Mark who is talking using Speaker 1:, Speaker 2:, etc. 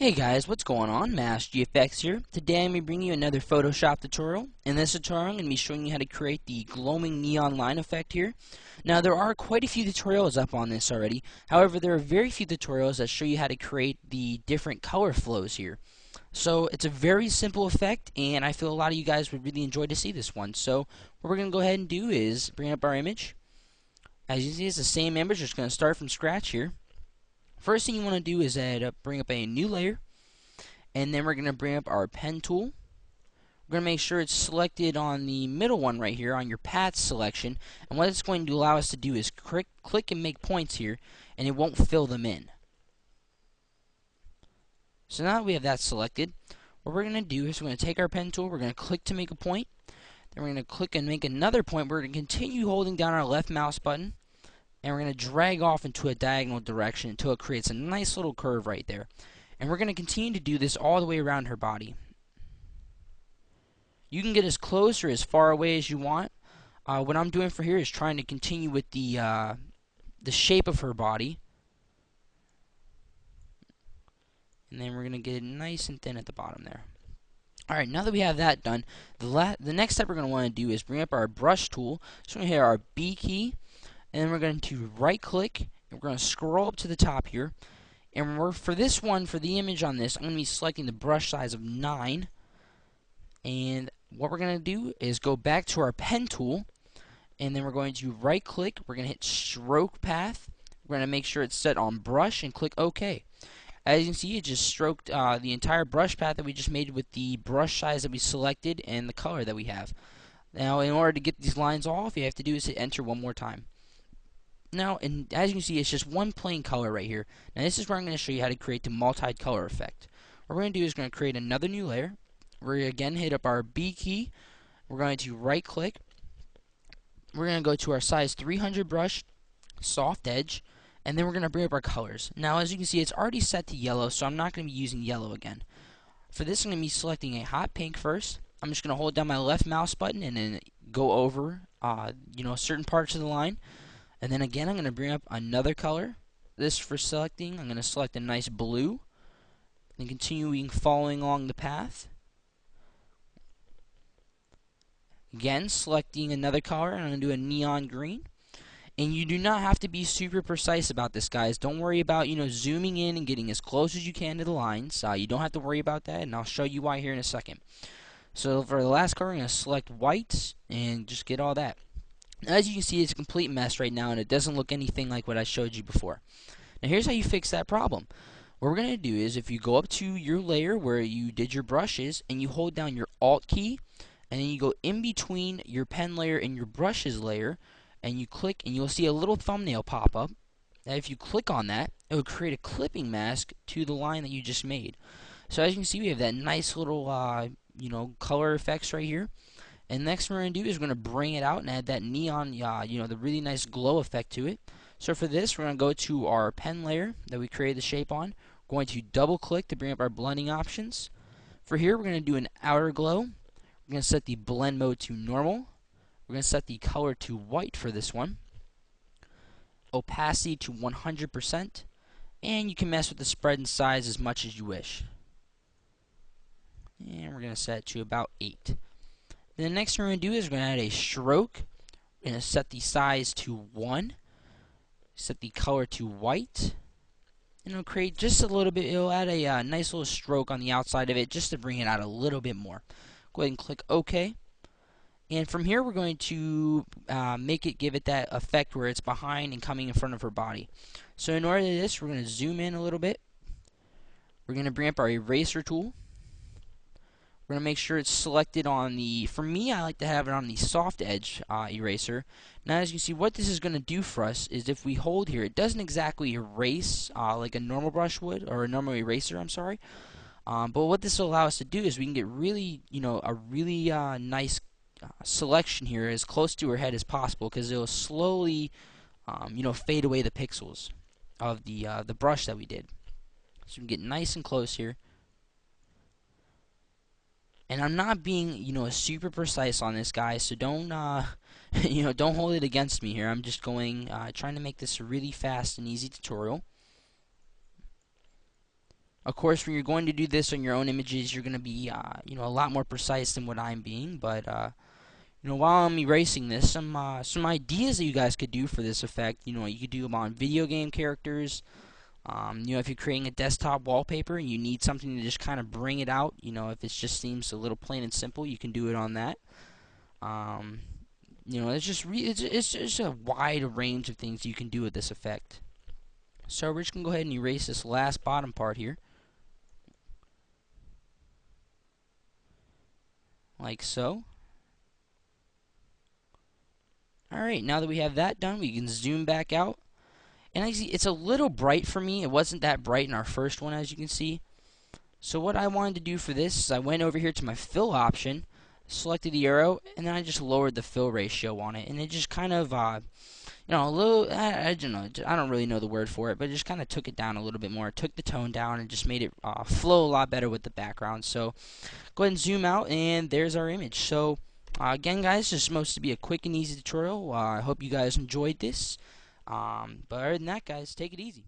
Speaker 1: Hey guys, what's going on? Master Efects here. Today I'm going to bring you another Photoshop tutorial. In this tutorial I'm going to be showing you how to create the glowing neon line effect here. Now there are quite a few tutorials up on this already. However, there are very few tutorials that show you how to create the different color flows here. So it's a very simple effect, and I feel a lot of you guys would really enjoy to see this one. So what we're going to go ahead and do is bring up our image. As you see, it's the same image. We're just going to start from scratch here. First thing you want to do is bring up a new layer, and then we're going to bring up our pen tool. We're going to make sure it's selected on the middle one right here on your path selection, and what it's going to allow us to do is click and make points here, and it won't fill them in. So now that we have that selected, what we're going to do is we're going to take our pen tool, we're going to click to make a point, then we're going to click and make another point. We're going to continue holding down our left mouse button, and we're going to drag off into a diagonal direction until it creates a nice little curve right there. And we're going to continue to do this all the way around her body. You can get as close or as far away as you want. What I'm doing for here is trying to continue with the shape of her body. And then we're going to get it nice and thin at the bottom there. Alright, now that we have that done, the next step we're going to want to do is bring up our brush tool. So we're going to hit our B key, and then we're going to right click, and we're going to scroll up to the top here. And for this one, for the image on this, I'm going to be selecting the brush size of 9. And what we're going to do is go back to our pen tool, and then we're going to right click, we're going to hit stroke path, we're going to make sure it's set on brush and click OK. As you can see, it just stroked the entire brush path that we just made with the brush size that we selected and the color that we have. Now, in order to get these lines off, you have to do is hit enter one more time. Now, and as you can see, it's just one plain color right here. Now, this is where I'm going to show you how to create the multi-color effect. What we're going to do is going to create another new layer. We're going to again hit up our B key. We're going to right-click. We're going to go to our size 300 brush, soft edge, and then we're going to bring up our colors. Now, as you can see, it's already set to yellow, so I'm not going to be using yellow again. For this, I'm going to be selecting a hot pink first. I'm just going to hold down my left mouse button and then go over, certain parts of the line. And then again, I'm going to bring up another color. This for selecting, I'm going to select a nice blue. Then continuing following along the path. Again, selecting another color, and I'm going to do a neon green. And you do not have to be super precise about this, guys. Don't worry about, zooming in and getting as close as you can to the lines. You don't have to worry about that, and I'll show you why here in a second. So for the last color, I'm going to select white and just get all that. As you can see, it's a complete mess right now, and it doesn't look anything like what I showed you before. Now, here's how you fix that problem. What we're going to do is, if you go up to your layer where you did your brushes, and you hold down your Alt key, and then you go in between your pen layer and your brushes layer, and you click, and you'll see a little thumbnail pop up. Now, if you click on that, it will create a clipping mask to the line that you just made. So as you can see, we have that nice little, color effects right here. And next what we're going to do is we're going to bring it out and add that neon, the really nice glow effect to it. So for this, we're going to go to our pen layer that we created the shape on. We're going to double click to bring up our blending options. For here, we're going to do an outer glow. We're going to set the blend mode to normal. We're going to set the color to white for this one. Opacity to 100%. And you can mess with the spread and size as much as you wish. And we're going to set it to about 8. The next thing we're going to do is we're going to add a stroke. We're going to set the size to 1. Set the color to white. And it'll create just a little bit, it'll add a nice little stroke on the outside of it just to bring it out a little bit more. Go ahead and click OK. And from here we're going to give it that effect where it's behind and coming in front of her body. So in order to do this, we're going to zoom in a little bit. We're going to bring up our eraser tool. We're going to make sure it's selected on the, for me, I like to have it on the soft edge eraser. Now, as you can see, what this is going to do for us is if we hold here, it doesn't exactly erase like a normal brush would, or a normal eraser, I'm sorry. But what this will allow us to do is we can get really, a really nice selection here as close to her head as possible, because it will slowly, fade away the pixels of the brush that we did. So we can get nice and close here. And I'm not being, super precise on this, guys. So don't, don't hold it against me here. I'm just trying to make this a really fast and easy tutorial. Of course, when you're going to do this on your own images, you're going to be, a lot more precise than what I'm being. But while I'm erasing this, some ideas that you guys could do for this effect. You could do them on video game characters. If you're creating a desktop wallpaper and you need something to just kind of bring it out, if it just seems a little plain and simple, you can do it on that. It's just a wide range of things you can do with this effect. So we're just going to go ahead and erase this last bottom part here. Like so. Alright, now that we have that done, we can zoom back out. And I see it's a little bright for me. It wasn't that bright in our first one, as you can see. So what I wanted to do for this is I went over here to my fill option, selected the arrow, and then I just lowered the fill ratio on it. And it just kind of, a little, I don't know, I don't really know the word for it, but it just kind of took it down a little bit more. It took the tone down and just made it flow a lot better with the background. So go ahead and zoom out, and there's our image. So again, guys, this is supposed to be a quick and easy tutorial. I hope you guys enjoyed this. But other than that, guys, take it easy.